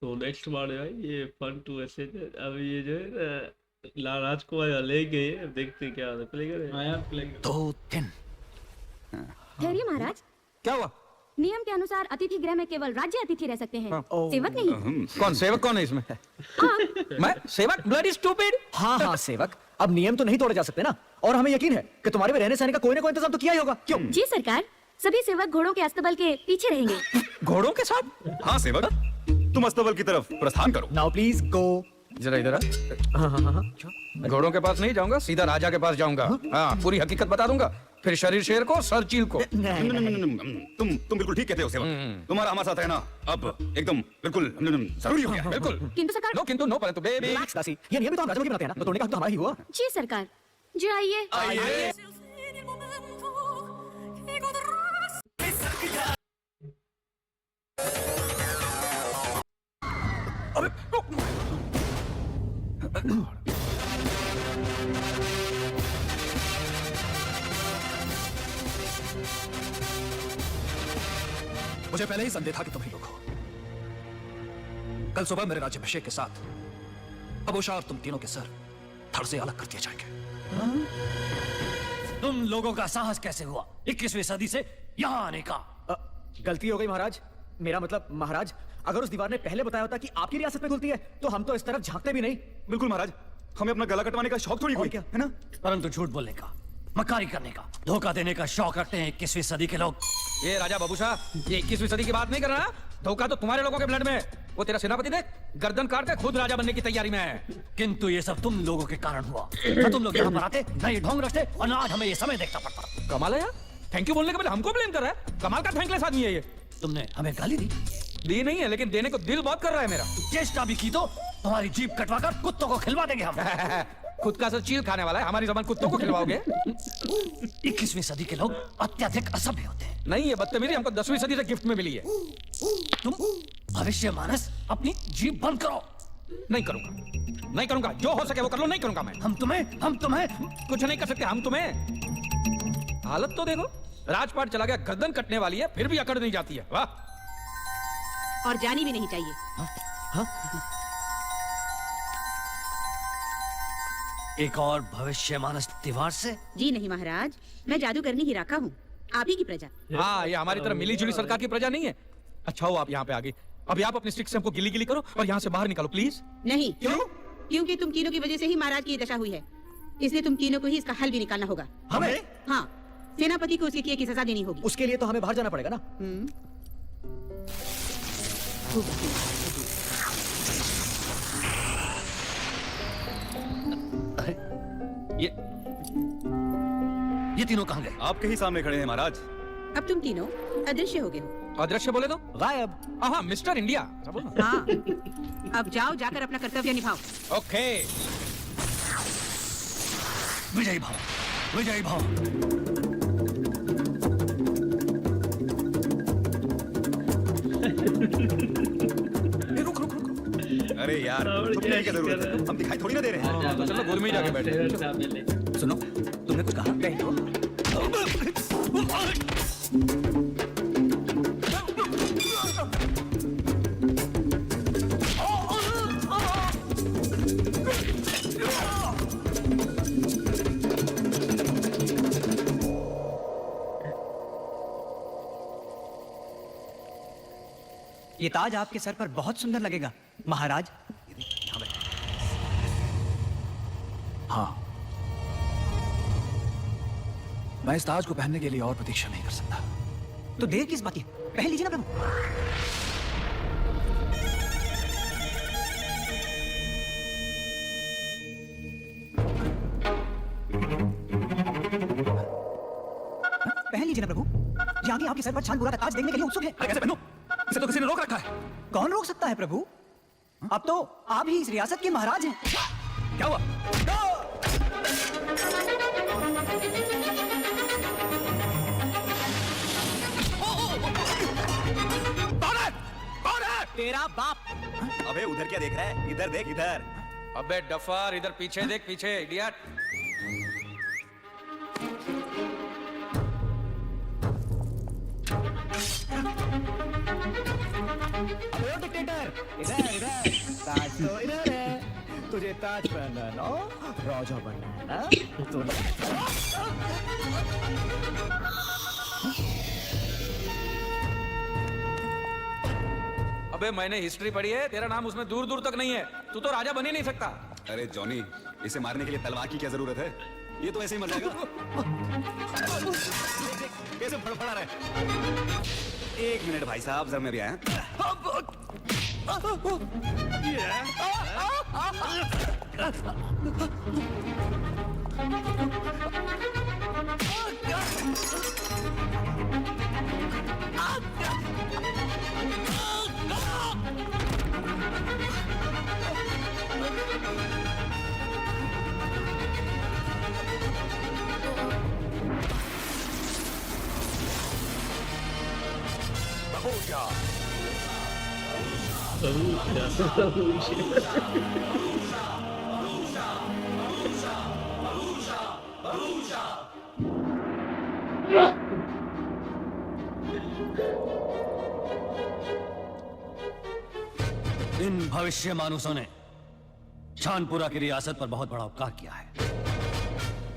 तो नेक्स्ट बार भाई ये फन टू ऐसे अब ये जो है राजकुमार ले गए, अब देखते हैं क्या होता है। प्ले करें। हाँ यार प्ले करो। 2 3 ठहरिए महाराज, क्या हुआ? नियम के अनुसार अतिथि गृह में केवल राज्य अतिथि रह सकते हैं, ओ। सेवक नहीं। कौन सेवक कौन है इसमें? मैं सेवक? Bloody stupid. हाँ सेवक, अब नियम तो नहीं तोड़े जा सकते ना। और हमें यकीन है कि तुम्हारे में रहने सहने का कोई ना कोई इंतजाम तो किया ही होगा। क्यों? जी सरकार, सभी सेवक घोड़ों के अस्तबल के पीछे रहेंगे। घोड़ों के साथ? हाँ सेवक, तुम अस्तबल की तरफ प्रस्थान करो। Now please go. जरा इधर आ। घोड़ों के पास नहीं जाऊंगा, सीधा राजा के पास जाऊंगा। हाँ, पूरी हकीकत बता दूंगा, फिर शरीर शेर को, सर चील को। तुम बिल्कुल ठीक कहते हो सेवक। तुम्हारा हमारे साथ रहना अब एकदम बिल्कुल जरूरी हो गया है। बिल्कुल। किंतु सरकार, नो किंतु नो परंतु बेबी। रिलैक्स दासी, ये नियम भी तो हम राजा लोग ही बनाते हैं ना, तो तोड़ने का हक तो हमारा ही हुआ। जी सरकार, जी आइए। मुझे पहले ही संदेह था कि तुम ही लोग हो। कल सुबह मेरे राज्याभिषेक के साथ अबोशा और तुम तीनों के सर धड़ से अलग कर दिए जाएंगे। तुम लोगों का साहस कैसे हुआ 21वीं सदी से यहाँ आने का? गलती हो गई महाराज। मेरा मतलब महाराज, अगर उस दीवार ने पहले बताया होता कि आपकी रियासत में खुलती है तो हम तो इस तरफ झांकते भी नहीं। बिल्कुल महाराज, हमें अपना गला कटवाने का शौक थोड़ी कोई, क्या है ना? परंतु झूठ बोलने का, मक्कारी करने का, धोखा देने का शौक रखते हैं 21वीं सदी के लोग। ये राजा बबूशा, ये 21वीं सदी की बात नहीं कर रहा। धोखा तो तुम्हारे लोगों के ब्लड में है। वो तेरा सेनापति देख, गर्दन काट के खुद राजा बनने की तैयारी में है। किंतु ये सब तुम लोगों के कारण हुआ। न तुम लोग यहाँ पर आते, न ये ढोंग रखते, और न आज हमें ये समय देखना पड़ता। कमाल है यार, थैंक यू बोलने के पहले हमको ब्लेम कर रहा है। कमाल का थैंकलेस आदमी है ये। तुमने हमें गाली दी? दी नहीं है, लेकिन देने को दिल बहुत कर रहा है मेरा। चेष्टा भी की तो तुम्हारी जीभ कटवाकर कुत्तों को खिलवा देंगे हम। खुद का सर चील खाने वाला है, हमारी जबान कुत्तों को खिलवाओगे? 21वीं सदी के लोग अत्यधिक असभ्य होते हैं। नहीं, ये बदतमीजी हमको 10वीं सदी से गिफ्ट में मिली है। तुम भविष्य मानस अपनी जीभ बंद करो। नहीं करूंगा, नहीं करूंगा। जो हो सके वो कर लो, नहीं करूंगा मैं। हम तुम्हें कुछ नहीं कर सकते हम तुम्हें। हालत तो देखो, राजपाट चला गया, गर्दन कटने वाली है, फिर भी अकड़ नहीं जाती है। वाह। और जानी भी नहीं चाहिए। एक और भविष्य मानस दीवार से? जी नहीं महाराज, मैं जादूगरनी ही राका हूँ, आप ही की प्रजा। हाँ, ये हमारी तरह मिली जुली सरकार की प्रजा नहीं है। अच्छा हो आप यहाँ पे आ गई। अभी आप अपनी स्टिक से हमको गिली गिली करो और यहाँ से बाहर निकालो प्लीज। नहीं। क्यों? क्योंकि तुम तीनों की वजह से ही महाराज की ये दशा हुई है, इसलिए तुम तीनों को ही इसका हल भी निकालना होगा। हमें? हाँ, सेनापति को उसके किए की सजा देनी होगी। उसके लिए तो हमें बाहर जाना पड़ेगा ना। ये तीनों कहाँ गए? आपके ही सामने खड़े हैं महाराज। अब तुम तीनों अदृश्य हो गए हो। अदृश्य बोले तो गायब। हाँ, मिस्टर इंडिया। हाँ, अब जाओ, जाकर अपना कर्तव्य निभाओ। ओके। विजयी भाव, विजयी भाव। रुक रुक रुक। अरे यार, रुकने की जरूरत है, हम दिखाई थोड़ी ना दे रहे हैं। तो चलो गोद में ही जाके बैठे। सुनो, तुमने कुछ कहा? कहीं तो। ये ताज आपके सर पर बहुत सुंदर लगेगा महाराज। हाँ, मैं इस ताज को पहनने के लिए और प्रतीक्षा नहीं कर सकता। तो देर किस बात की, पहन लीजिए ना प्रभु। पहन लीजिए ना प्रभु। यहाँ आपके सर पर छानपुरा का ताज देखने के लिए उत्सुक है। कैसे पहनूं? इसे तो किसी ने रोक रखा है। कौन रोक सकता है प्रभु? अब तो आप ही इस रियासत के महाराज हैं। क्या हुआ? कौन है? तेरा बाप। अबे उधर क्या देख रहा है? इधर देख, इधर। अबे डफर, इधर पीछे देख, पीछे इडियट। डिक्टेटर, इधर ताज तो इधर है, तुझे ताज पहनना है ना, राजा बनना है ना, तो अबे मैंने हिस्ट्री पढ़ी है, तेरा नाम उसमें दूर दूर तक नहीं है, तू तो राजा बन ही नहीं सकता। अरे जॉनी, इसे मारने के लिए तलवार की क्या जरूरत है? ये तो ऐसे ही मर जाएगा। कैसे फड़फड़ा रहा है? एक मिनट भाई साहब, जरा मैं भी आया। इन भविष्य मानुसों ने शानपुरा की रियासत पर बहुत बड़ा उपकार किया है।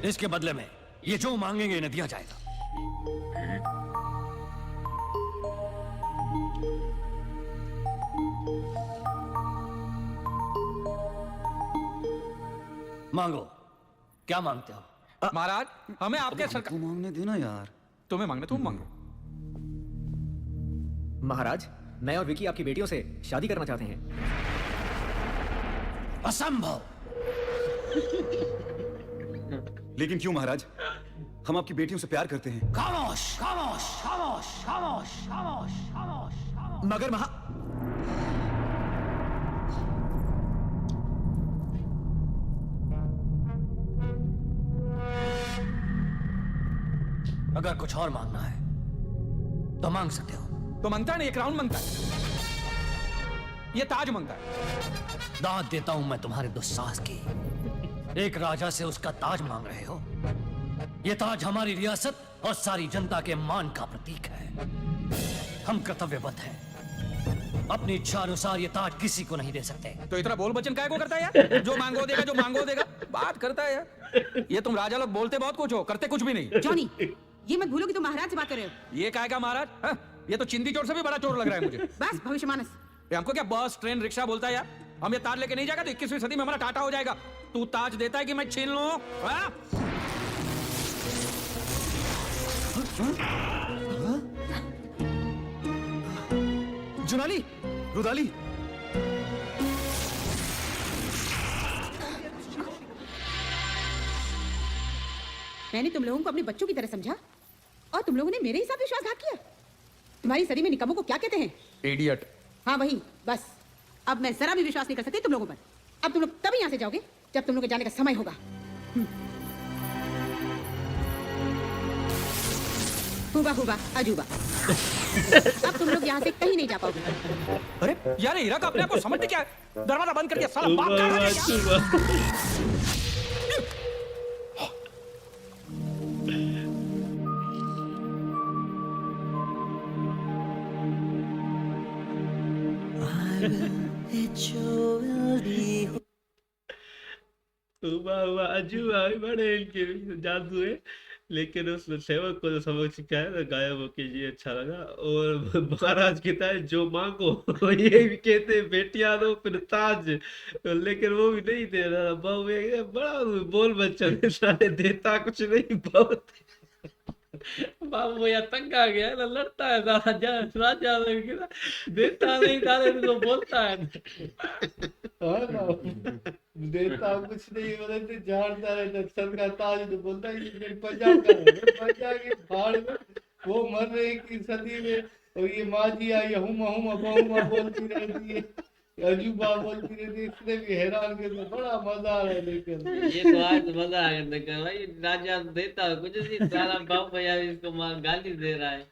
इसके बदले में ये जो मांगेंगे इन्हें दिया जाएगा। मांगो, क्या मांगते हो? महाराज हमें आपके सरकार, तू मांगने देना यार। तुम्हें मांगना तुम मांगो। महाराज, मैं और विकी आपकी बेटियों से शादी करना चाहते हैं। असंभव। लेकिन क्यों महाराज? हम आपकी बेटियों से प्यार करते हैं। खामोश, खामोश, खामोश, खामोश, खामोश, खामोश, खामोश। मगर अगर कुछ और मांगना है तो मांग सकते हो। तो मांगता है ना, ये क्राउन मांगता है, ये ताज मांगता है। दाद देता हूं मैं तुम्हारे दुस्साहस की। एक राजा से उसका ताज मांग रहे हो। ये ताज हमारी रियासत और सारी जनता के मान का प्रतीक है। हम कर्तव्यबद्ध हैं। अपनी इच्छा अनुसार ये ताज किसी को नहीं दे सकते। तो इतना बोल बचन काय को करता है यार? जो मांगो देगा, जो मांगो देगा, बात करता है यार। ये तुम राजा लोग बोलते बहुत कुछ हो, करते कुछ भी नहीं। जॉनी, ये मत भूलो कि तुम महाराज से बात कर रहे हो। ये काय का महाराज? हाँ? ये तो चिंदी चोर से भी बड़ा चोर लग रहा है मुझे। बस भविष्य मानस। ये हमको क्या बस ट्रेन रिक्शा बोलता है यार? हम ये ताज लेके नहीं जाएगा तो 21वीं सदी में हमारा टाटा हो जाएगा। तू ताज देता है कि मैं छीन लूं? हाँ? जुनाली, रुदाली, मैंने तुम लोगों को अपने बच्चों की तरह समझा और तुम लोगों ने मेरे ही साथ विश्वासघात किया। तुम्हारी सदी में निकम्मों को क्या कहते हैं? इडियट। हाँ वही, बस अब मैं जरा भी विश्वास नहीं कर सकती तुम लोगों पर। अब तुम लोग तभी यहाँ से जाओगे जब तुम लोग के जाने का समय होगा। हुआ हुआ अजूबा। अब तुम लोग यहाँ से कहीं नहीं जा पाओगे। अरे यार हीरा का अपने आप को समझते क्या है? दरवाजा बंद कर दिया साला बाप का है क्या? हुआ अजूबा भी बड़े इनके जादू है। लेकिन उस सेवक को जो सबक सिखाया ना गायब होके, ये अच्छा लगा। और महाराज कहता है जो मांगो। ये भी कहते हैं बेटियां दो फिर ताज, लेकिन वो भी नहीं दे रहा। बहू बड़ा बोल बच्चा सारे देता कुछ नहीं। बहुत बाबू भैया तंग आ गया ना, लड़ता है राजा राजा देता नहीं, सारे तो बोलता है देता कुछ नहीं, बोलते झाड़ता रहता। सर का ताज तो बोलता है ये पंजाब का है, पंजाब के पहाड़ में वो मर रहे की सदी में, और ये माँ जी आई हुमा हुमा बहुमा बोलती रहती है, अजूबा बोलती रहती है। इसने भी हैरान कर दिया, बड़ा मजा आ रहा है। लेकिन ये तो आज मजा आ गया भाई, राजा देता कुछ नहीं, सारा बाप भैया इसको गाली दे रहा है।